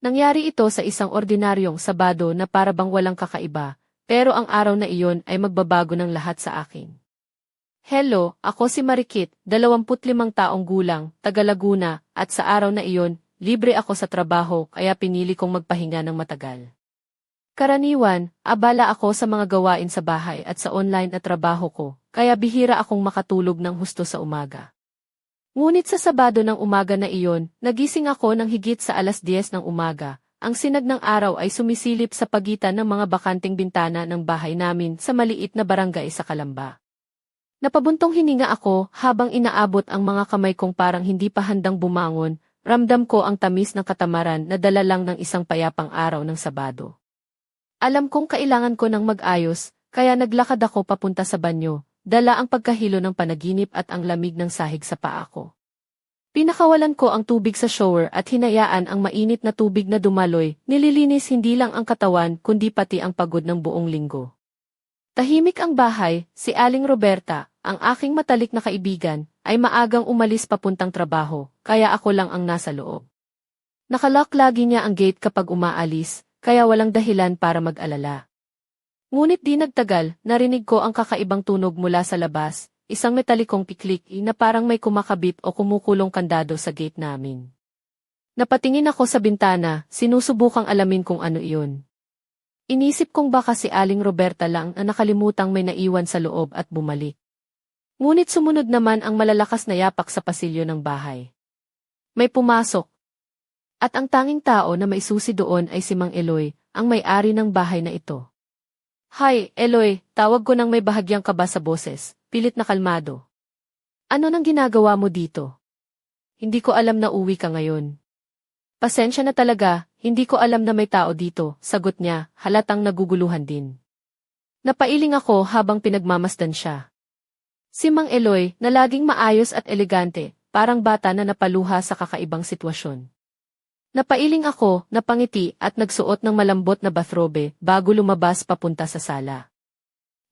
Nangyari ito sa isang ordinaryong Sabado na para bang walang kakaiba, pero ang araw na iyon ay magbabago ng lahat sa akin. Hello, ako si Marikit, 25 taong gulang, taga Laguna, at sa araw na iyon, libre ako sa trabaho kaya pinili kong magpahinga ng matagal. Karaniwan, abala ako sa mga gawain sa bahay at sa online na trabaho ko, kaya bihira akong makatulog ng husto sa umaga. Ngunit sa Sabado ng umaga na iyon, nagising ako ng higit sa 10:00 ng umaga. Ang sinag ng araw ay sumisilip sa pagitan ng mga bakanting bintana ng bahay namin sa maliit na barangay sa Calamba. Napabuntong hininga ako habang inaabot ang mga kamay kong parang hindi pa handang bumangon, ramdam ko ang tamis ng katamaran na dala lang ng isang payapang araw ng Sabado. Alam kong kailangan ko ng mag-ayos, kaya naglakad ako papunta sa banyo, dala ang pagkahilo ng panaginip at ang lamig ng sahig sa paa ko. Pinakawalan ko ang tubig sa shower at hinayaan ang mainit na tubig na dumaloy, nililinis hindi lang ang katawan kundi pati ang pagod ng buong linggo. Tahimik ang bahay, si Aling Roberta, ang aking matalik na kaibigan, ay maagang umalis papuntang trabaho, kaya ako lang ang nasa loob. Nakalock lagi niya ang gate kapag umaalis, kaya walang dahilan para mag-alala. Ngunit di nagtagal, narinig ko ang kakaibang tunog mula sa labas, isang metalikong piklik na parang may kumakabit o kumukulong kandado sa gate namin. Napatingin ako sa bintana, sinusubukang alamin kung ano iyon. Inisip kong baka si Aling Roberta lang na nakalimutang may naiwan sa loob at bumalik. Ngunit sumunod naman ang malalakas na yapak sa pasilyo ng bahay. May pumasok. At ang tanging tao na may susi doon ay si Mang Eloy, ang may-ari ng bahay na ito. Hi, Eloy, tawag ko nang may bahagyang kaba sa boses, pilit na kalmado. Ano nang ginagawa mo dito? Hindi ko alam na uwi ka ngayon. Pasensya na talaga, hindi ko alam na may tao dito, sagot niya, halatang naguguluhan din. Napailing ako habang pinagmamasdan siya. Si Mang Eloy, na laging maayos at elegante, parang bata na napaluha sa kakaibang sitwasyon. Napailing ako, napangiti at nagsuot ng malambot na bathrobe bago lumabas papunta sa sala.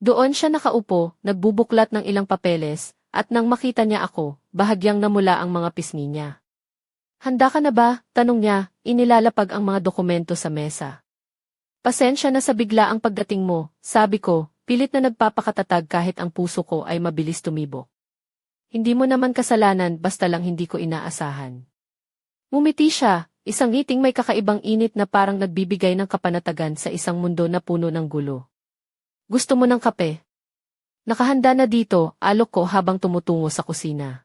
Doon siya nakaupo, nagbubuklat ng ilang papeles, at nang makita niya ako, bahagyang namula ang mga pisngi niya. Handa ka na ba? Tanong niya, inilalapag ang mga dokumento sa mesa. Pasensya na sa bigla ang pagdating mo, sabi ko, pilit na nagpapakatatag kahit ang puso ko ay mabilis tumibok. Hindi mo naman kasalanan basta lang hindi ko inaasahan. Ngumiti siya, isang ngiting may kakaibang init na parang nagbibigay ng kapanatagan sa isang mundo na puno ng gulo. Gusto mo ng kape? Nakahanda na dito, alok ko habang tumutungo sa kusina.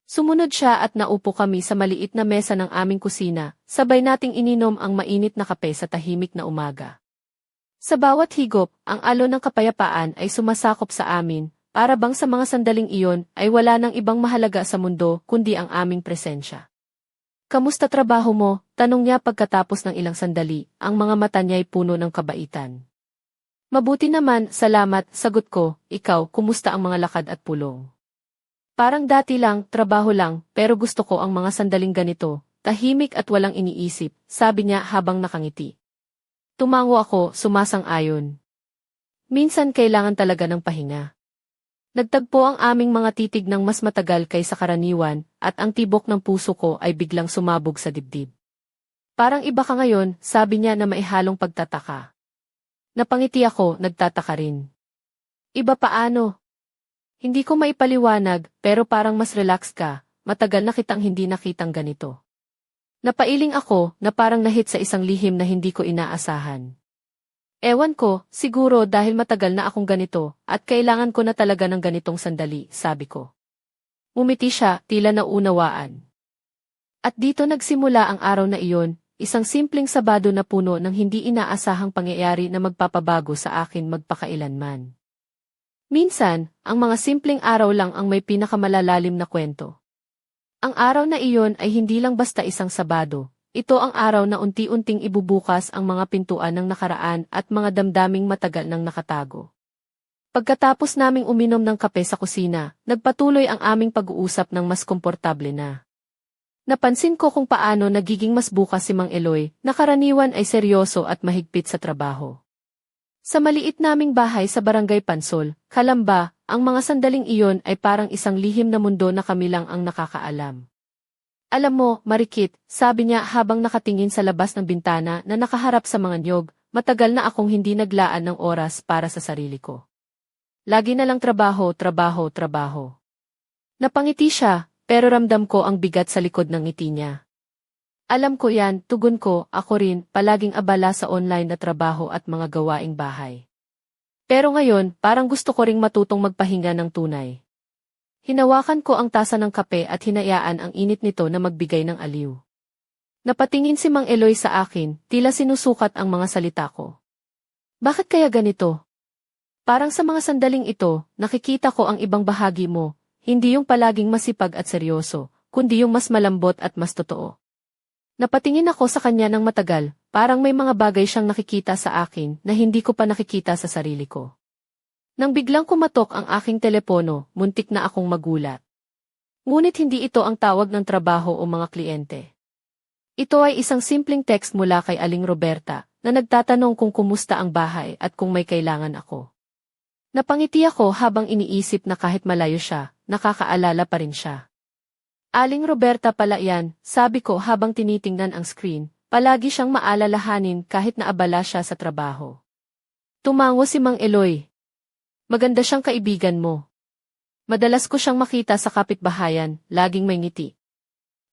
Sumunod siya at naupo kami sa maliit na mesa ng aming kusina, sabay nating ininom ang mainit na kape sa tahimik na umaga. Sa bawat higop, ang alon ng kapayapaan ay sumasakop sa amin, para bang sa mga sandaling iyon ay wala nang ibang mahalaga sa mundo kundi ang aming presensya. Kamusta trabaho mo? Tanong niya pagkatapos ng ilang sandali, ang mga mata niya'y puno ng kabaitan. Mabuti naman, salamat, sagot ko, ikaw, kumusta ang mga lakad at pulong? Parang dati lang, trabaho lang, pero gusto ko ang mga sandaling ganito, tahimik at walang iniisip, sabi niya habang nakangiti. Tumango ako, sumasang-ayon. Minsan kailangan talaga ng pahinga. Nagtagpo ang aming mga titig ng mas matagal kaysa karaniwan, at ang tibok ng puso ko ay biglang sumabog sa dibdib. Parang iba ka ngayon, sabi niya na maihalong pagtataka. Napangiti ako, nagtataka rin. Iba paano? Hindi ko maipaliwanag, pero parang mas relax ka, matagal na kitang hindi nakitang ganito. Napailing ako, na parang nahit sa isang lihim na hindi ko inaasahan. Ewan ko, siguro dahil matagal na akong ganito, at kailangan ko na talaga ng ganitong sandali, sabi ko. Umiti siya, tila naunawaan. At dito nagsimula ang araw na iyon, isang simpleng Sabado na puno ng hindi inaasahang pangyayari na magpapabago sa akin magpakailanman. Minsan, ang mga simpleng araw lang ang may pinakamalalalim na kwento. Ang araw na iyon ay hindi lang basta isang Sabado. Ito ang araw na unti-unting ibubukas ang mga pintuan ng nakaraan at mga damdaming matagal nang nakatago. Pagkatapos naming uminom ng kape sa kusina, nagpatuloy ang aming pag-uusap ng mas komportable na. Napansin ko kung paano nagiging mas bukas si Mang Eloy, na karaniwan ay seryoso at mahigpit sa trabaho. Sa maliit naming bahay sa Barangay Pansol, Calamba, ang mga sandaling iyon ay parang isang lihim na mundo na kami lang ang nakakaalam. Alam mo, Marikit, sabi niya habang nakatingin sa labas ng bintana na nakaharap sa mga niyog, matagal na akong hindi naglaan ng oras para sa sarili ko. Lagi na lang trabaho, trabaho, trabaho. Napangiti siya, pero ramdam ko ang bigat sa likod ng ngiti niya. Alam ko yan, tugon ko, ako rin, palaging abala sa online na trabaho at mga gawaing bahay. Pero ngayon, parang gusto ko ring matutong magpahinga ng tunay. Hinawakan ko ang tasa ng kape at hinayaan ang init nito na magbigay ng aliw. Napatingin si Mang Eloy sa akin, tila sinusukat ang mga salita ko. Bakit kaya ganito? Parang sa mga sandaling ito, nakikita ko ang ibang bahagi mo, hindi yung palaging masipag at seryoso, kundi yung mas malambot at mas totoo. Napatingin ako sa kanya ng matagal, parang may mga bagay siyang nakikita sa akin na hindi ko pa nakikita sa sarili ko. Nang biglang kumatok ang aking telepono, muntik na akong magulat. Ngunit hindi ito ang tawag ng trabaho o mga kliyente. Ito ay isang simpleng text mula kay Aling Roberta, na nagtatanong kung kumusta ang bahay at kung may kailangan ako. Napangiti ako habang iniisip na kahit malayo siya, nakakaalala pa rin siya. Aling Roberta pala yan, sabi ko habang tinitingnan ang screen, palagi siyang maalalahanin kahit naabala siya sa trabaho. Tumango si Mang Eloy. Maganda siyang kaibigan mo. Madalas ko siyang makita sa kapitbahayan, laging may ngiti.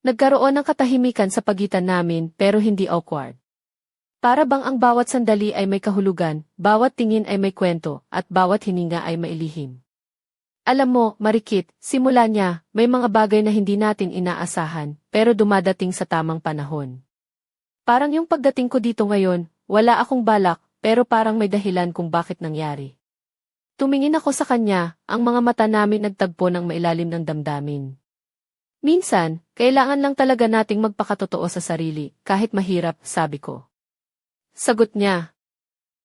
Nagkaroon ng katahimikan sa pagitan namin pero hindi awkward. Para bang ang bawat sandali ay may kahulugan, bawat tingin ay may kwento, at bawat hininga ay mailihim. Alam mo, Marikit, simula niya, may mga bagay na hindi natin inaasahan, pero dumadating sa tamang panahon. Parang yung pagdating ko dito ngayon, wala akong balak, pero parang may dahilan kung bakit nangyari. Tumingin ako sa kanya, ang mga mata namin nagtagpo ng mailalim ng damdamin. Minsan, kailangan lang talaga nating magpakatotoo sa sarili, kahit mahirap, sabi ko. Sagot niya.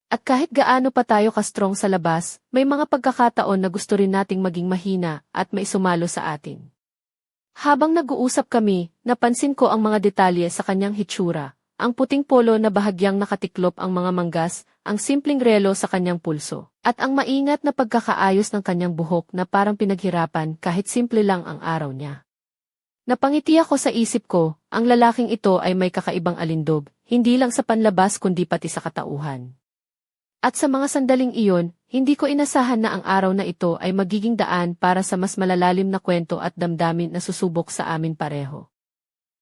At kahit gaano pa tayo ka-strong sa labas, may mga pagkakataon na gusto rin nating maging mahina at may sumalo sa atin. Habang nag-uusap kami, napansin ko ang mga detalye sa kanyang hitsura, ang puting polo na bahagyang nakatiklop ang mga manggas, ang simpleng relo sa kanyang pulso, at ang maingat na pagkakaayos ng kanyang buhok na parang pinaghirapan kahit simple lang ang araw niya. Napangiti ako sa isip ko, ang lalaking ito ay may kakaibang alindog, hindi lang sa panlabas kundi pati sa katauhan. At sa mga sandaling iyon, hindi ko inasahan na ang araw na ito ay magiging daan para sa mas malalalim na kwento at damdamin na susubok sa amin pareho.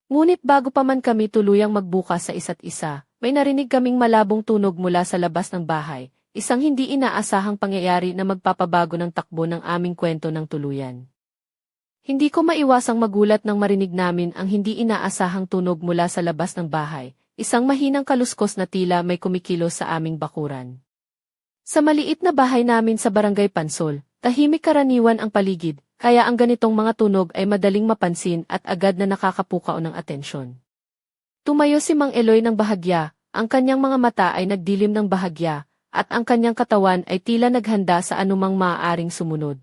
Ngunit bago pa man kami tuluyang magbukas sa isa't isa, may narinig kaming malabong tunog mula sa labas ng bahay, isang hindi inaasahang pangyayari na magpapabago ng takbo ng aming kwento ng tuluyan. Hindi ko maiwasang magulat nang marinig namin ang hindi inaasahang tunog mula sa labas ng bahay, isang mahinang kaluskos na tila may kumikilos sa aming bakuran. Sa maliit na bahay namin sa Barangay Pansol, tahimik karaniwan ang paligid, kaya ang ganitong mga tunog ay madaling mapansin at agad na nakakapukaw ng atensyon. Tumayo si Mang Eloy ng bahagya, ang kanyang mga mata ay nagdilim ng bahagya, at ang kanyang katawan ay tila naghanda sa anumang maaaring sumunod.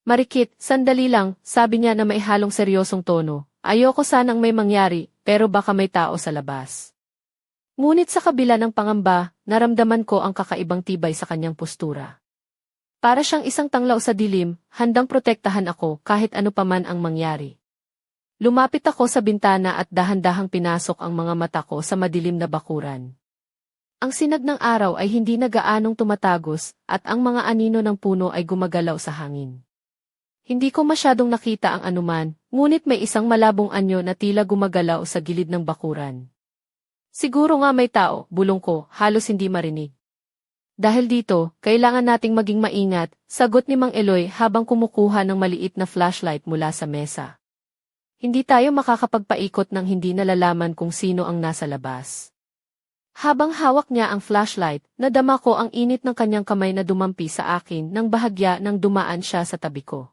Marikit, sandali lang, sabi niya na may halong seryosong tono, ayoko sanang may mangyari, pero baka may tao sa labas. Ngunit sa kabila ng pangamba, naramdaman ko ang kakaibang tibay sa kanyang postura. Para siyang isang tanglaw sa dilim, handang protektahan ako kahit ano paman ang mangyari. Lumapit ako sa bintana at dahan-dahang pinasok ang mga mata ko sa madilim na bakuran. Ang sinag ng araw ay hindi na gaanong tumatagos at ang mga anino ng puno ay gumagalaw sa hangin. Hindi ko masyadong nakita ang anuman, ngunit may isang malabong anyo na tila gumagalaw sa gilid ng bakuran. Siguro nga may tao, bulong ko, halos hindi marinig. Dahil dito, kailangan nating maging maingat, sagot ni Mang Eloy habang kumukuha ng maliit na flashlight mula sa mesa. Hindi tayo makakapagpaikot nang hindi nalalaman kung sino ang nasa labas. Habang hawak niya ang flashlight, nadama ko ang init ng kanyang kamay na dumampi sa akin nang bahagya nang dumaan siya sa tabi ko.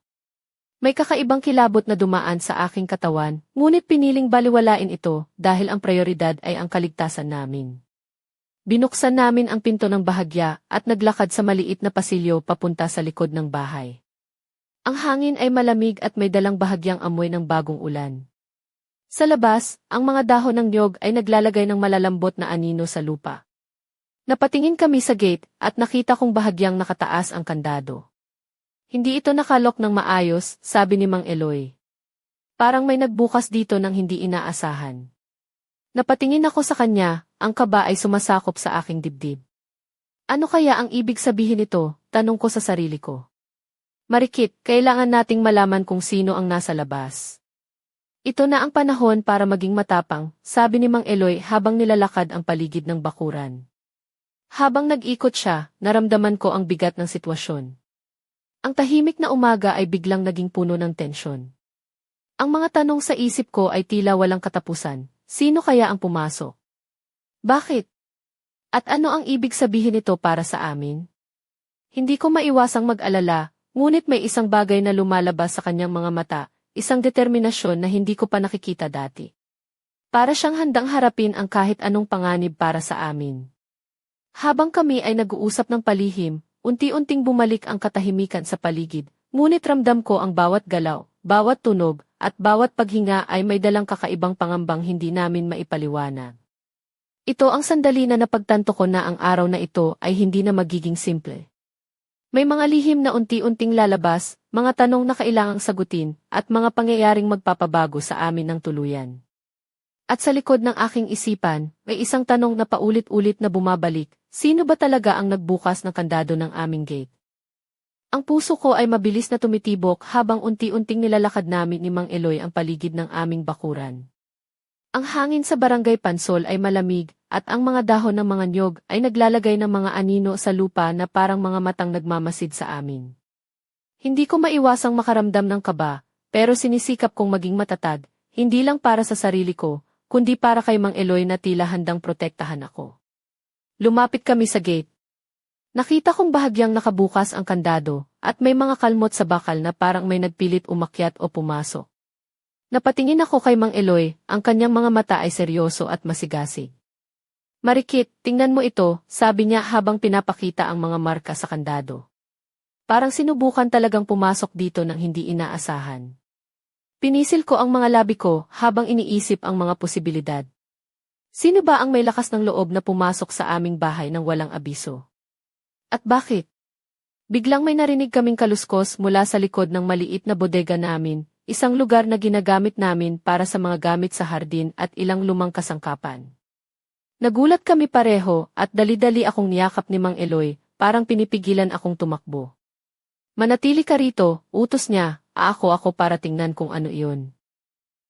May kakaibang kilabot na dumaan sa aking katawan, ngunit piniling baliwalain ito dahil ang prioridad ay ang kaligtasan namin. Binuksan namin ang pinto ng bahagya at naglakad sa maliit na pasilyo papunta sa likod ng bahay. Ang hangin ay malamig at may dalang bahagyang amoy ng bagong ulan. Sa labas, ang mga dahon ng niyog ay naglalagay ng malalambot na anino sa lupa. Napatingin kami sa gate at nakita kong bahagyang nakataas ang kandado. Hindi ito nakalok ng maayos, sabi ni Mang Eloy. Parang may nagbukas dito ng hindi inaasahan. Napatingin ako sa kanya, ang kaba ay sumasakop sa aking dibdib. Ano kaya ang ibig sabihin nito? Tanong ko sa sarili ko. Marikit, kailangan nating malaman kung sino ang nasa labas. Ito na ang panahon para maging matapang, sabi ni Mang Eloy habang nilalakad ang paligid ng bakuran. Habang nag-ikot siya, naramdaman ko ang bigat ng sitwasyon. Ang tahimik na umaga ay biglang naging puno ng tensyon. Ang mga tanong sa isip ko ay tila walang katapusan. Sino kaya ang pumasok? Bakit? At ano ang ibig sabihin nito para sa amin? Hindi ko maiwasang mag-alala, ngunit may isang bagay na lumalabas sa kanyang mga mata, isang determinasyon na hindi ko pa nakikita dati. Para siyang handang harapin ang kahit anong panganib para sa amin. Habang kami ay nag-uusap ng palihim, unti-unting bumalik ang katahimikan sa paligid, ngunit ramdam ko ang bawat galaw, bawat tunog, at bawat paghinga ay may dalang kakaibang pangambang hindi namin maipaliwanag. Ito ang sandali na napagtanto ko na ang araw na ito ay hindi na magiging simple. May mga lihim na unti-unting lalabas, mga tanong na kailangang sagutin, at mga pangyayaring magpapabago sa amin ng tuluyan. At sa likod ng aking isipan, may isang tanong na paulit-ulit na bumabalik, sino ba talaga ang nagbukas ng kandado ng aming gate? Ang puso ko ay mabilis na tumitibok habang unti-unting nilalakad namin ni Mang Eloy ang paligid ng aming bakuran. Ang hangin sa barangay Pansol ay malamig, at ang mga dahon ng mga niyog ay naglalagay ng mga anino sa lupa na parang mga matang nagmamasid sa amin. Hindi ko maiwasang makaramdam ng kaba, pero sinisikap kong maging matatag, hindi lang para sa sarili ko, kundi para kay Mang Eloy na tila handang protektahan ako. Lumapit kami sa gate. Nakita kong bahagyang nakabukas ang kandado, at may mga kalmot sa bakal na parang may nagpilit umakyat o pumasok. Napatingin ako kay Mang Eloy, ang kanyang mga mata ay seryoso at masigasig. Marikit, tingnan mo ito, sabi niya habang pinapakita ang mga marka sa kandado. Parang sinubukan talagang pumasok dito nang hindi inaasahan. Pinisil ko ang mga labi ko habang iniisip ang mga posibilidad. Sino ba ang may lakas ng loob na pumasok sa aming bahay nang walang abiso? At bakit? Biglang may narinig kaming kaluskos mula sa likod ng maliit na bodega namin, isang lugar na ginagamit namin para sa mga gamit sa hardin at ilang lumang kasangkapan. Nagulat kami pareho at dali-dali akong niyakap ni Mang Eloy, parang pinipigilan akong tumakbo. Manatili ka rito, utos niya, ako para tingnan kung ano iyon.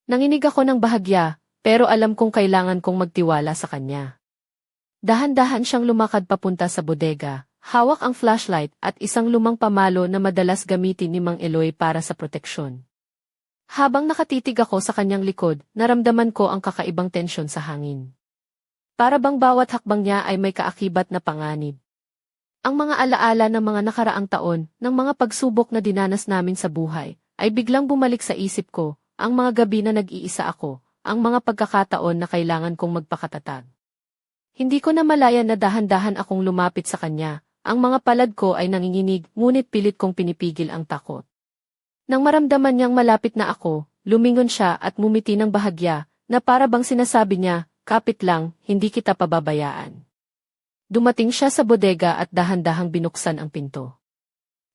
Nanginig ako ng bahagya, pero alam kong kailangan kong magtiwala sa kanya. Dahan-dahan siyang lumakad papunta sa bodega. Hawak ang flashlight at isang lumang pamalo na madalas gamitin ni Mang Eloy para sa proteksyon. Habang nakatitig ako sa kanyang likod, naramdaman ko ang kakaibang tensyon sa hangin. Para bang bawat hakbang niya ay may kaakibat na panganib. Ang mga alaala ng mga nakaraang taon, ng mga pagsubok na dinanas namin sa buhay, ay biglang bumalik sa isip ko, ang mga gabi na nag-iisa ako, ang mga pagkakataon na kailangan kong magpakatatag. Hindi ko na malaya na dahan-dahan akong lumapit sa kanya. Ang mga palad ko ay nanginginig, ngunit pilit kong pinipigil ang takot. Nang maramdaman niyang malapit na ako, lumingon siya at ngumiti ng bahagya, na para bang sinasabi niya, kapit lang, hindi kita pababayaan. Dumating siya sa bodega at dahan-dahang binuksan ang pinto.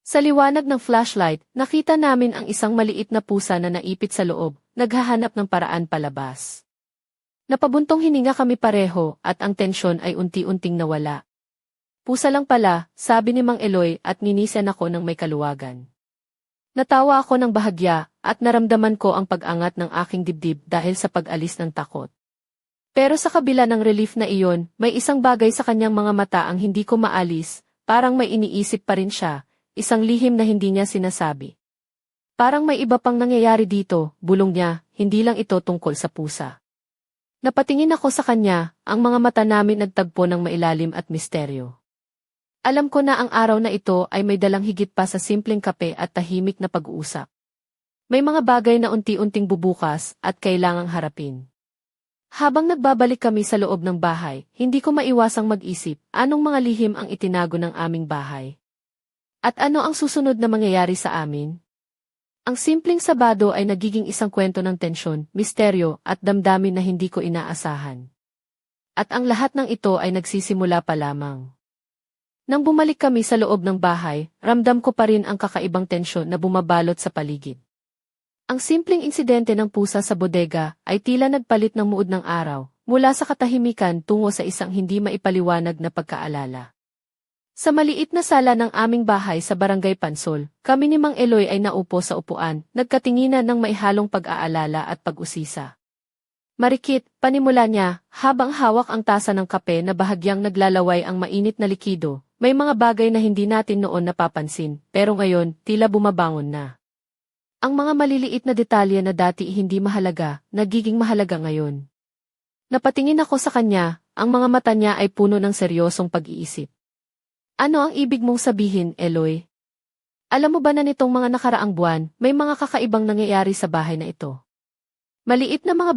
Sa liwanag ng flashlight, nakita namin ang isang maliit na pusa na naipit sa loob, naghahanap ng paraan palabas. Napabuntong hininga kami pareho at ang tensyon ay unti-unting nawala. Pusa lang pala, sabi ni Mang Eloy at ninisan ako ng may kaluwagan. Natawa ako ng bahagya at naramdaman ko ang pag-angat ng aking dibdib dahil sa pag-alis ng takot. Pero sa kabila ng relief na iyon, may isang bagay sa kanyang mga mata ang hindi ko maalis, parang may iniisip pa rin siya, isang lihim na hindi niya sinasabi. Parang may iba pang nangyayari dito, bulong niya, hindi lang ito tungkol sa pusa. Napatingin ako sa kanya, ang mga mata namin nagtagpo ng mailalim at misteryo. Alam ko na ang araw na ito ay may dalang higit pa sa simpleng kape at tahimik na pag-uusap. May mga bagay na unti-unting bubukas at kailangang harapin. Habang nagbabalik kami sa loob ng bahay, hindi ko maiwasang mag-isip anong mga lihim ang itinago ng aming bahay. At ano ang susunod na mangyayari sa amin? Ang simpleng Sabado ay nagiging isang kwento ng tensyon, misteryo at damdamin na hindi ko inaasahan. At ang lahat ng ito ay nagsisimula pa lamang. Nang bumalik kami sa loob ng bahay, ramdam ko pa rin ang kakaibang tensyon na bumabalot sa paligid. Ang simpleng insidente ng pusa sa bodega ay tila nagpalit ng muod ng araw, mula sa katahimikan tungo sa isang hindi maipaliwanag na pagkaalala. Sa maliit na sala ng aming bahay sa Barangay Pansol, kami ni Mang Eloy ay naupo sa upuan, nagkatinginan ng maihalong pag-aalala at pag-usisa. Marikit, panimula niya, habang hawak ang tasa ng kape na bahagyang naglalaway ang mainit na likido, may mga bagay na hindi natin noon napapansin, pero ngayon, tila bumabangon na. Ang mga maliliit na detalye na dati hindi mahalaga, nagiging mahalaga ngayon. Napatingin ako sa kanya, ang mga mata niya ay puno ng seryosong pag-iisip. Ano ang ibig mong sabihin, Eloy? Alam mo ba na nitong mga nakaraang buwan, may mga kakaibang nangyayari sa bahay na ito? Maliit na mga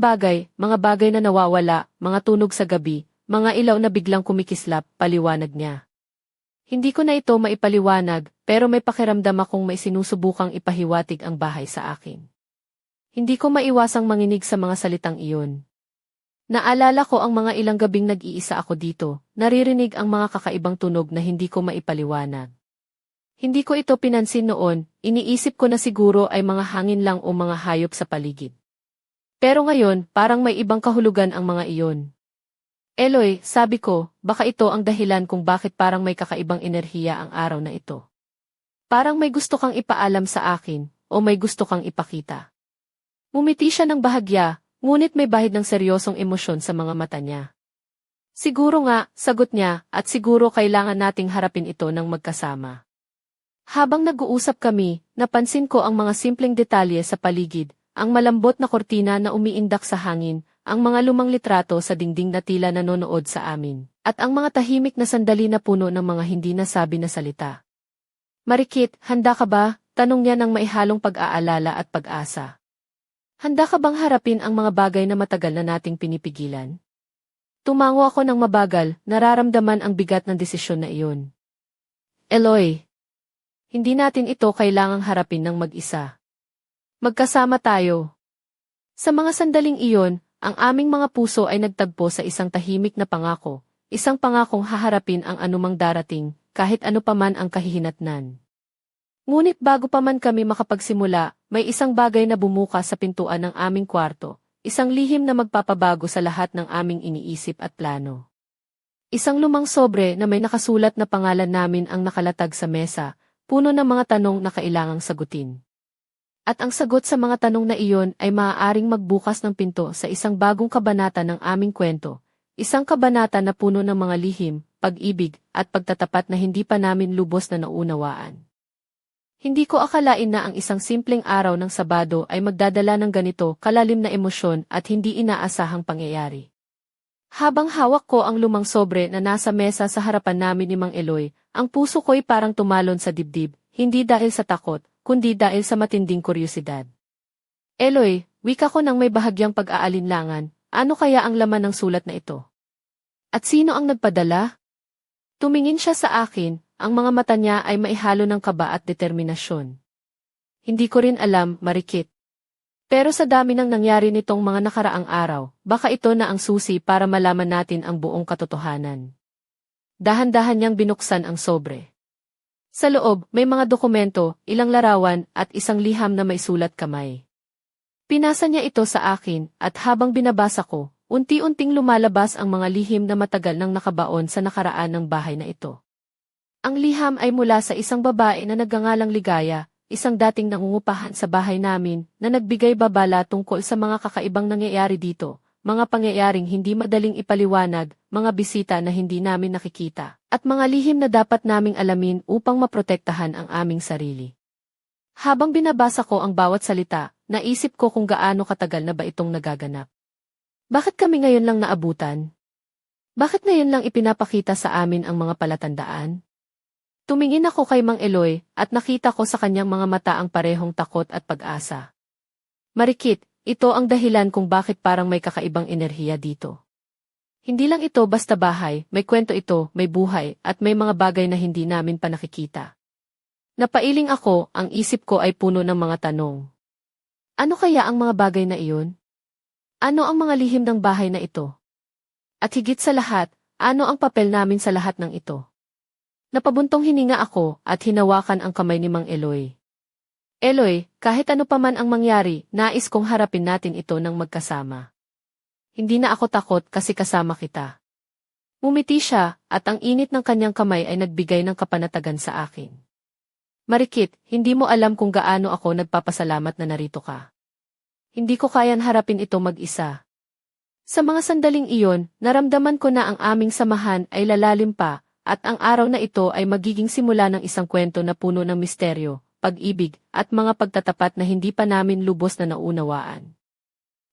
bagay na nawawala, mga tunog sa gabi, mga ilaw na biglang kumikislap, paliwanag niya. Hindi ko na ito maipaliwanag, pero may pakiramdam akong may sinusubukang ipahiwatig ang bahay sa akin. Hindi ko maiwasang manginig sa mga salitang iyon. Naalala ko ang mga ilang gabing nag-iisa ako dito, naririnig ang mga kakaibang tunog na hindi ko maipaliwanag. Hindi ko ito pinansin noon, iniisip ko na siguro ay mga hangin lang o mga hayop sa paligid. Pero ngayon, parang may ibang kahulugan ang mga iyon. Eloy, sabi ko, baka ito ang dahilan kung bakit parang may kakaibang enerhiya ang araw na ito. Parang may gusto kang ipaalam sa akin, o may gusto kang ipakita. Ngumiti siya ng bahagya, ngunit may bahid ng seryosong emosyon sa mga mata niya. Siguro nga, sagot niya, at siguro kailangan nating harapin ito ng magkasama. Habang nag-uusap kami, napansin ko ang mga simpleng detalye sa paligid, ang malambot na kortina na umiindak sa hangin, ang mga lumang litrato sa dingding na tila nanonood sa amin, at ang mga tahimik na sandali na puno ng mga hindi nasabi na salita. Marikit, handa ka ba? Tanong niya ng maihalong pag-aalala at pag-asa. Handa ka bang harapin ang mga bagay na matagal na nating pinipigilan? Tumango ako ng mabagal, nararamdaman ang bigat ng desisyon na iyon. Eloy, hindi natin ito kailangang harapin ng mag-isa. Magkasama tayo. Sa mga sandaling iyon, ang aming mga puso ay nagtagpo sa isang tahimik na pangako, isang pangakong haharapin ang anumang darating, kahit ano paman ang kahihinatnan. Ngunit bago pa man kami makapagsimula, may isang bagay na bumukas sa pintuan ng aming kwarto, isang lihim na magpapabago sa lahat ng aming iniisip at plano. Isang lumang sobre na may nakasulat na pangalan namin ang nakalatag sa mesa, puno ng mga tanong na kailangang sagutin. At ang sagot sa mga tanong na iyon ay maaaring magbukas ng pinto sa isang bagong kabanata ng aming kwento, isang kabanata na puno ng mga lihim, pag-ibig, at pagtatapat na hindi pa namin lubos na naunawaan. Hindi ko akalain na ang isang simpleng araw ng Sabado ay magdadala ng ganito kalalim na emosyon at hindi inaasahang pangyayari. Habang hawak ko ang lumang sobre na nasa mesa sa harapan namin ni Mang Eloy, ang puso ko'y parang tumalon sa dibdib, hindi dahil sa takot, kundi dahil sa matinding kuryosidad. Eloy, wika ko nang may bahagyang pag-aalinlangan, ano kaya ang laman ng sulat na ito? At sino ang nagpadala? Tumingin siya sa akin, ang mga mata niya ay maihalo ng kaba at determinasyon. Hindi ko rin alam, Marikit. Pero sa dami ng nangyari nitong mga nakaraang araw, baka ito na ang susi para malaman natin ang buong katotohanan. Dahan-dahan niyang binuksan ang sobre. Sa loob, may mga dokumento, ilang larawan, at isang liham na may sulat kamay. Pinasa niya ito sa akin, at habang binabasa ko, unti-unting lumalabas ang mga lihim na matagal nang nakabaon sa nakaraan ng bahay na ito. Ang liham ay mula sa isang babae na nagngangalang Ligaya, isang dating nangungupahan sa bahay namin, na nagbigay babala tungkol sa mga kakaibang nangyayari dito, mga pangyayaring hindi madaling ipaliwanag, mga bisita na hindi namin nakikita, at mga lihim na dapat naming alamin upang maprotektahan ang aming sarili. Habang binabasa ko ang bawat salita, naisip ko kung gaano katagal na ba itong nagaganap. Bakit kami ngayon lang naabutan? Bakit ngayon lang ipinapakita sa amin ang mga palatandaan? Tumingin ako kay Mang Eloy at nakita ko sa kanyang mga mata ang parehong takot at pag-asa. Marikit, ito ang dahilan kung bakit parang may kakaibang enerhiya dito. Hindi lang ito basta bahay, may kwento ito, may buhay, at may mga bagay na hindi namin pa nakikita. Napailing ako, ang isip ko ay puno ng mga tanong. Ano kaya ang mga bagay na iyon? Ano ang mga lihim ng bahay na ito? At higit sa lahat, ano ang papel namin sa lahat ng ito? Napabuntong hininga ako at hinawakan ang kamay ni Mang Eloy. Eloy, kahit ano pa man ang mangyari, nais kong harapin natin ito ng magkasama. Hindi na ako takot kasi kasama kita. Ngumiti siya, at ang init ng kanyang kamay ay nagbigay ng kapanatagan sa akin. Marikit, hindi mo alam kung gaano ako nagpapasalamat na narito ka. Hindi ko kayang harapin ito mag-isa. Sa mga sandaling iyon, naramdaman ko na ang aming samahan ay lalalim pa, at ang araw na ito ay magiging simula ng isang kwento na puno ng misteryo, pag-ibig, at mga pagtatapat na hindi pa namin lubos na naunawaan.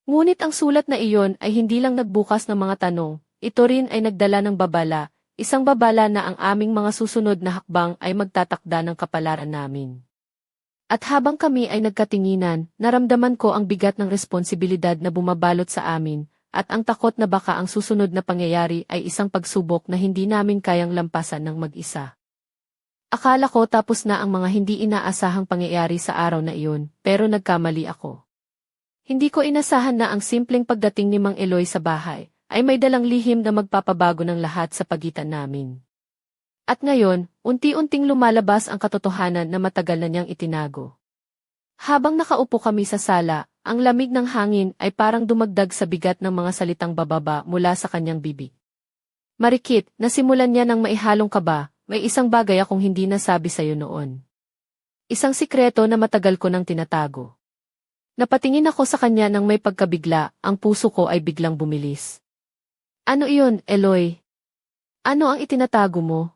Ngunit ang sulat na iyon ay hindi lang nagbukas ng mga tanong, ito rin ay nagdala ng babala, isang babala na ang aming mga susunod na hakbang ay magtatakda ng kapalaran namin. At habang kami ay nagkatinginan, naramdaman ko ang bigat ng responsibilidad na bumabalot sa amin, at ang takot na baka ang susunod na pangyayari ay isang pagsubok na hindi namin kayang lampasan ng mag-isa. Akala ko tapos na ang mga hindi inaasahang pangyayari sa araw na iyon, pero nagkamali ako. Hindi ko inasahan na ang simpleng pagdating ni Mang Eloy sa bahay, ay may dalang lihim na magpapabago ng lahat sa pagitan namin. At ngayon, unti-unting lumalabas ang katotohanan na matagal na niyang itinago. Habang nakaupo kami sa sala, ang lamig ng hangin ay parang dumagdag sa bigat ng mga salitang bababa mula sa kanyang bibig. Marikit, nasimulan niya ng maihalong kaba, may isang bagay akong hindi nasabi sa'yo noon. Isang sikreto na matagal ko nang tinatago. Napatingin ako sa kanya nang may pagkabigla, ang puso ko ay biglang bumilis. Ano iyon, Eloy? Ano ang itinatago mo?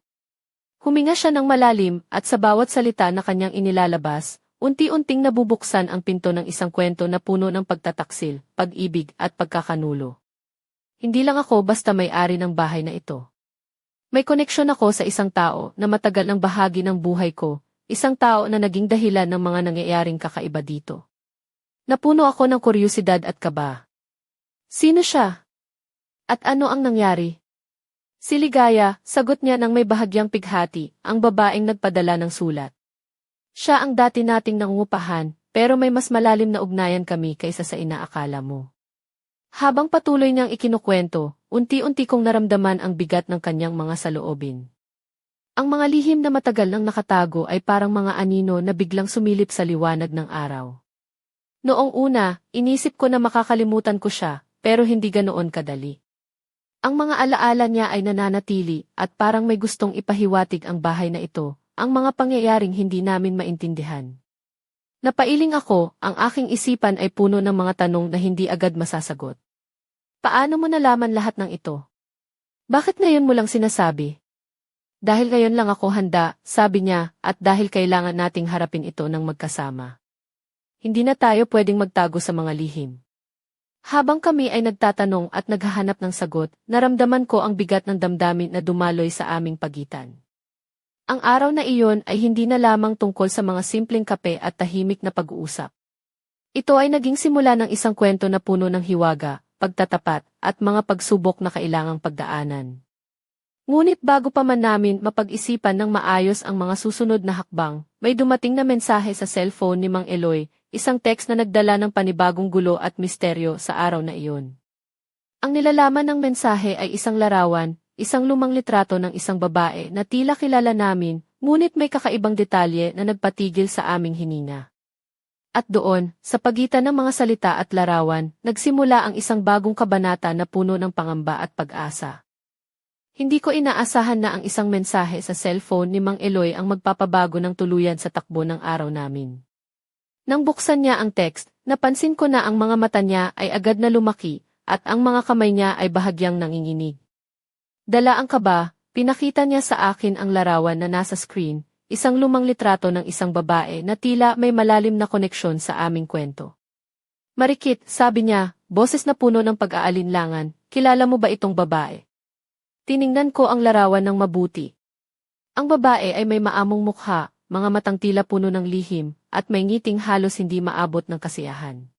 Huminga siya ng malalim at sa bawat salita na kanyang inilalabas, unti-unting nabubuksan ang pinto ng isang kwento na puno ng pagtataksil, pag-ibig at pagkakanulo. Hindi lang ako basta may-ari ng bahay na ito. May koneksyon ako sa isang tao na matagal ang bahagi ng buhay ko, isang tao na naging dahilan ng mga nangyayaring kakaiba dito. Napuno ako ng kuryusidad at kaba. Sino siya? At ano ang nangyari? Si Ligaya, sagot niya nang may bahagyang pighati, ang babaeng nagpadala ng sulat. Siya ang dati nating nangungupahan, pero may mas malalim na ugnayan kami kaysa sa inaakala mo. Habang patuloy niyang ikinukwento, unti-unti kong naramdaman ang bigat ng kanyang mga saloobin. Ang mga lihim na matagal nang nakatago ay parang mga anino na biglang sumilip sa liwanag ng araw. Noong una, inisip ko na makakalimutan ko siya, pero hindi ganoon kadali. Ang mga alaala niya ay nananatili at parang may gustong ipahiwatig ang bahay na ito, ang mga pangyayaring hindi namin maintindihan. Napailing ako, ang aking isipan ay puno ng mga tanong na hindi agad masasagot. Paano mo nalaman lahat ng ito? Bakit ngayon mo lang sinasabi? Dahil ngayon lang ako handa, sabi niya, at dahil kailangan nating harapin ito ng magkasama. Hindi na tayo pwedeng magtago sa mga lihim. Habang kami ay nagtatanong at naghahanap ng sagot, naramdaman ko ang bigat ng damdamin na dumaloy sa aming pagitan. Ang araw na iyon ay hindi na lamang tungkol sa mga simpleng kape at tahimik na pag-uusap. Ito ay naging simula ng isang kwento na puno ng hiwaga, pagtatapat, at mga pagsubok na kailangang pagdaanan. Ngunit bago pa man namin mapag-isipan ng maayos ang mga susunod na hakbang, may dumating na mensahe sa cellphone ni Mang Eloy, isang text na nagdala ng panibagong gulo at misteryo sa araw na iyon. Ang nilalaman ng mensahe ay isang larawan, isang lumang litrato ng isang babae na tila kilala namin, ngunit may kakaibang detalye na nagpatigil sa aming hininga. At doon, sa pagitan ng mga salita at larawan, nagsimula ang isang bagong kabanata na puno ng pangamba at pag-asa. Hindi ko inaasahan na ang isang mensahe sa cellphone ni Mang Eloy ang magpapabago ng tuluyan sa takbo ng araw namin. Nang buksan niya ang text, napansin ko na ang mga mata niya ay agad na lumaki, at ang mga kamay niya ay bahagyang nanginginig. Dala ang kaba, pinakita niya sa akin ang larawan na nasa screen, isang lumang litrato ng isang babae na tila may malalim na koneksyon sa aming kwento. Marikit, sabi niya, boses na puno ng pag-aalinlangan, kilala mo ba itong babae? Tiningnan ko ang larawan ng mabuti. Ang babae ay may maamong mukha, mga matang tila puno ng lihim, at may ngiting halos hindi maabot ng kasiyahan.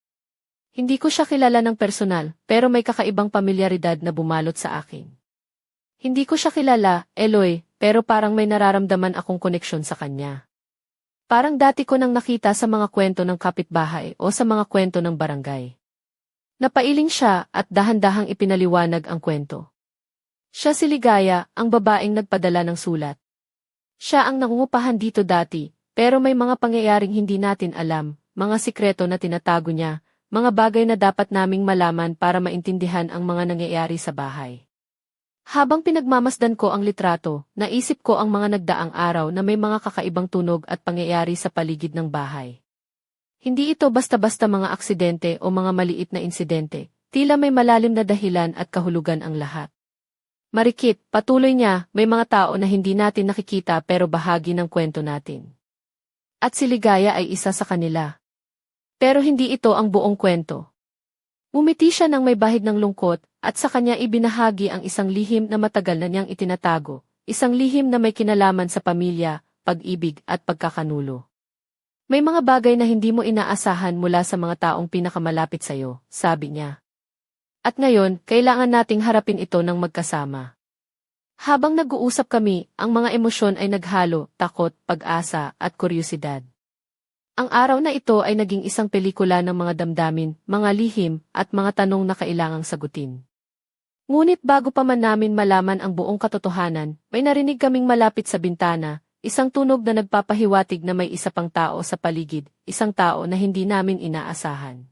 Hindi ko siya kilala ng personal, pero may kakaibang pamilyaridad na bumalot sa akin. Hindi ko siya kilala, Eloy, pero parang may nararamdaman akong koneksyon sa kanya. Parang dati ko nang nakita sa mga kwento ng kapitbahay o sa mga kwento ng barangay. Napailing siya at dahan-dahang ipinaliwanag ang kwento. Siya si Ligaya, ang babaeng nagpadala ng sulat. Siya ang nangungupahan dito dati, pero may mga pangyayaring hindi natin alam, mga sikreto na tinatago niya, mga bagay na dapat naming malaman para maintindihan ang mga nangyayari sa bahay. Habang pinagmamasdan ko ang litrato, naisip ko ang mga nagdaang araw na may mga kakaibang tunog at pangyayari sa paligid ng bahay. Hindi ito basta-basta mga aksidente o mga maliit na insidente, tila may malalim na dahilan at kahulugan ang lahat. Marikit, patuloy niya, may mga tao na hindi natin nakikita pero bahagi ng kwento natin. At si Ligaya ay isa sa kanila. Pero hindi ito ang buong kwento. Umiti siya ng may bahid ng lungkot, at sa kanya ibinahagi ang isang lihim na matagal na niyang itinatago, isang lihim na may kinalaman sa pamilya, pag-ibig at pagkakanulo. May mga bagay na hindi mo inaasahan mula sa mga taong pinakamalapit sa'yo, sabi niya. At ngayon, kailangan nating harapin ito ng magkasama. Habang nag-uusap kami, ang mga emosyon ay naghalo, takot, pag-asa, at kuryosidad. Ang araw na ito ay naging isang pelikula ng mga damdamin, mga lihim, at mga tanong na kailangang sagutin. Ngunit bago pa man namin malaman ang buong katotohanan, may narinig kaming malapit sa bintana, isang tunog na nagpapahiwatig na may isa pang tao sa paligid, isang tao na hindi namin inaasahan.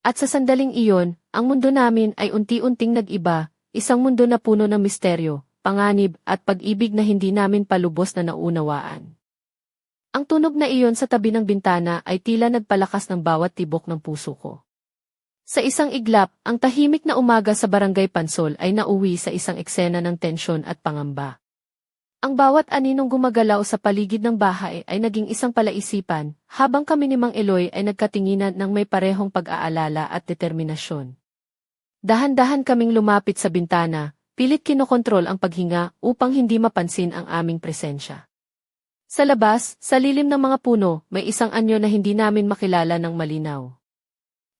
At sa sandaling iyon, ang mundo namin ay unti-unting nag-iba, isang mundo na puno ng misteryo, panganib at pag-ibig na hindi namin palubos na naunawaan. Ang tunog na iyon sa tabi ng bintana ay tila nagpalakas ng bawat tibok ng puso ko. Sa isang iglap, ang tahimik na umaga sa Barangay Pansol ay nauwi sa isang eksena ng tensyon at pangamba. Ang bawat aninong gumagalaw sa paligid ng bahay ay naging isang palaisipan, habang kami ni Mang Eloy ay nagkatinginan ng may parehong pag-aalala at determinasyon. Dahan-dahan kaming lumapit sa bintana, pilit kinokontrol ang paghinga upang hindi mapansin ang aming presensya. Sa labas, sa lilim ng mga puno, may isang anyo na hindi namin makilala ng malinaw.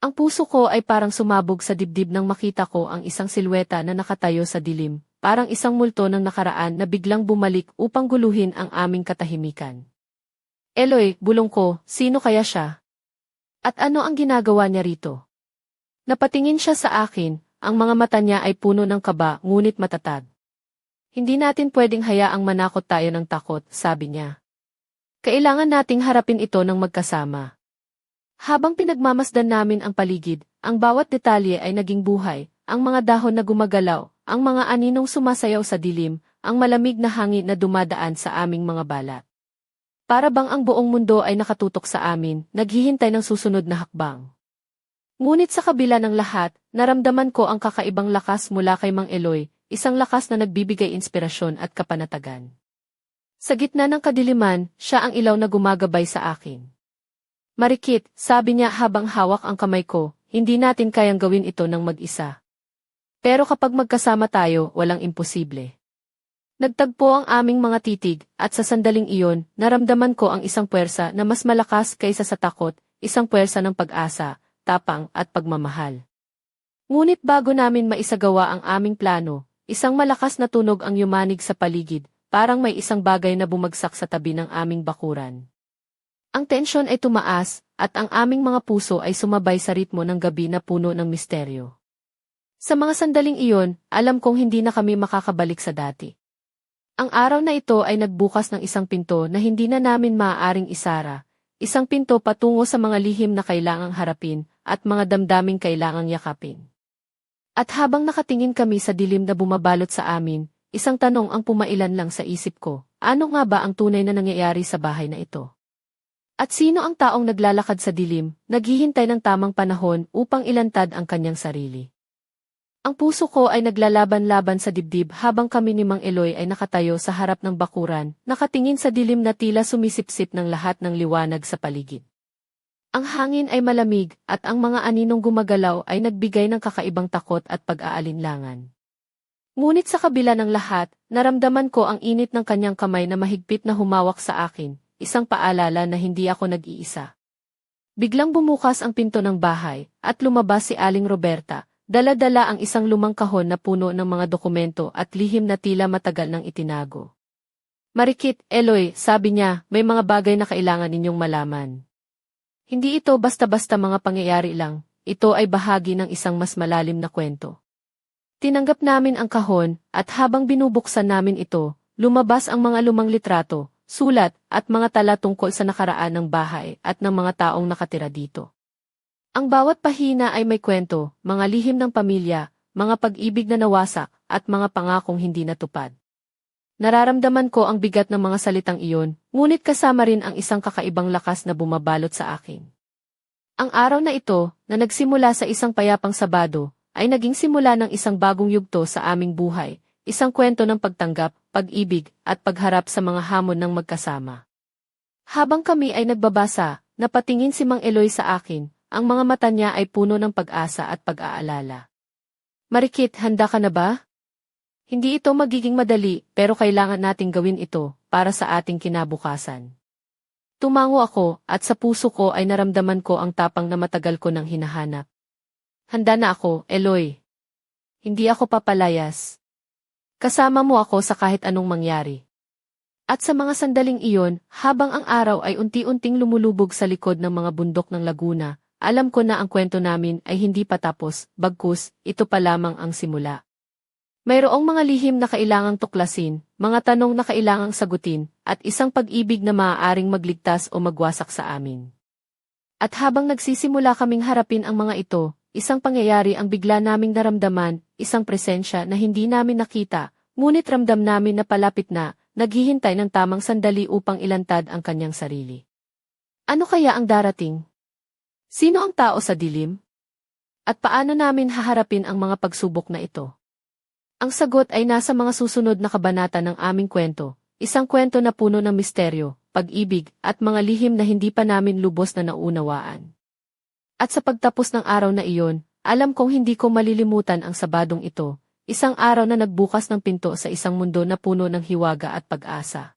Ang puso ko ay parang sumabog sa dibdib nang makita ko ang isang silweta na nakatayo sa dilim, parang isang multo ng nakaraan na biglang bumalik upang guluhin ang aming katahimikan. Eloy, bulong ko, sino kaya siya? At ano ang ginagawa niya rito? Napatingin siya sa akin, ang mga mata niya ay puno ng kaba ngunit matatag. Hindi natin pwedeng hayaang manakot tayo ng takot, sabi niya. Kailangan nating harapin ito ng magkasama. Habang pinagmamasdan namin ang paligid, ang bawat detalye ay naging buhay, ang mga dahon na gumagalaw, ang mga aninong sumasayaw sa dilim, ang malamig na hangin na dumadaan sa aming mga balat. Para bang ang buong mundo ay nakatutok sa amin, naghihintay ng susunod na hakbang. Ngunit sa kabila ng lahat, naramdaman ko ang kakaibang lakas mula kay Mang Eloy, isang lakas na nagbibigay inspirasyon at kapanatagan. Sa gitna ng kadiliman, siya ang ilaw na gumagabay sa akin. Marikit, sabi niya habang hawak ang kamay ko, hindi natin kayang gawin ito ng mag-isa. Pero kapag magkasama tayo, walang imposible. Nagtagpo ang aming mga titig, at sa sandaling iyon, naramdaman ko ang isang puwersa na mas malakas kaysa sa takot, isang puwersa ng pag-asa, tapang at pagmamahal. Ngunit bago namin maisagawa ang aming plano, isang malakas na tunog ang yumanig sa paligid, parang may isang bagay na bumagsak sa tabi ng aming bakuran. Ang tensyon ay tumaas, at ang aming mga puso ay sumabay sa ritmo ng gabi na puno ng misteryo. Sa mga sandaling iyon, alam kong hindi na kami makakabalik sa dati. Ang araw na ito ay nagbukas ng isang pinto na hindi na namin maaaring isara, isang pinto patungo sa mga lihim na kailangang harapin, at mga damdaming kailangang yakapin. At habang nakatingin kami sa dilim na bumabalot sa amin, isang tanong ang pumailan lang sa isip ko, ano nga ba ang tunay na nangyayari sa bahay na ito? At sino ang taong naglalakad sa dilim, naghihintay ng tamang panahon upang ilantad ang kanyang sarili? Ang puso ko ay naglalaban-laban sa dibdib habang kami ni Mang Eloy ay nakatayo sa harap ng bakuran, nakatingin sa dilim na tila sumisipsip ng lahat ng liwanag sa paligid. Ang hangin ay malamig at ang mga aninong gumagalaw ay nagbigay ng kakaibang takot at pag-aalinlangan. Ngunit sa kabila ng lahat, naramdaman ko ang init ng kanyang kamay na mahigpit na humawak sa akin, isang paalala na hindi ako nag-iisa. Biglang bumukas ang pinto ng bahay, at lumabas si Aling Roberta, dala-dala ang isang lumang kahon na puno ng mga dokumento at lihim na tila matagal nang itinago. Marikit, Eloy, sabi niya, may mga bagay na kailangan ninyong malaman. Hindi ito basta-basta mga pangyayari lang, ito ay bahagi ng isang mas malalim na kwento. Tinanggap namin ang kahon, at habang binubuksan namin ito, lumabas ang mga lumang litrato, sulat, at mga tala tungkol sa nakaraan ng bahay at ng mga taong nakatira dito. Ang bawat pahina ay may kwento, mga lihim ng pamilya, mga pag-ibig na nawasak, at mga pangakong hindi natupad. Nararamdaman ko ang bigat ng mga salitang iyon, ngunit kasama rin ang isang kakaibang lakas na bumabalot sa akin. Ang araw na ito, na nagsimula sa isang payapang Sabado, ay naging simula ng isang bagong yugto sa aming buhay, isang kwento ng pagtanggap, pag-ibig, at pagharap sa mga hamon ng magkasama. Habang kami ay nagbabasa, napatingin si Mang Eloy sa akin, ang mga mata niya ay puno ng pag-asa at pag-aalala. Marikit, handa ka na ba? Hindi ito magiging madali, pero kailangan nating gawin ito, para sa ating kinabukasan. Tumango ako, at sa puso ko ay naramdaman ko ang tapang na matagal ko nang hinahanap. Handa na ako, Eloy. Hindi ako papalayas. Kasama mo ako sa kahit anong mangyari. At sa mga sandaling iyon, habang ang araw ay unti-unting lumulubog sa likod ng mga bundok ng Laguna, alam ko na ang kwento namin ay hindi pa tapos, bagkus, ito pa lamang ang simula. Mayroong mga lihim na kailangang tuklasin, mga tanong na kailangang sagutin, at isang pag-ibig na maaaring magligtas o magwasak sa amin. At habang nagsisimula kaming harapin ang mga ito, isang pangyayari ang bigla naming naramdaman, isang presensya na hindi namin nakita, ngunit ramdam namin na palapit na, naghihintay ng tamang sandali upang ilantad ang kanyang sarili. Ano kaya ang darating? Sino ang tao sa dilim? At paano namin haharapin ang mga pagsubok na ito? Ang sagot ay nasa mga susunod na kabanata ng aming kwento, isang kwento na puno ng misteryo, pag-ibig, at mga lihim na hindi pa namin lubos na naunawaan. At sa pagtapos ng araw na iyon, alam kong hindi ko malilimutan ang Sabadong ito, isang araw na nagbukas ng pinto sa isang mundo na puno ng hiwaga at pag-asa.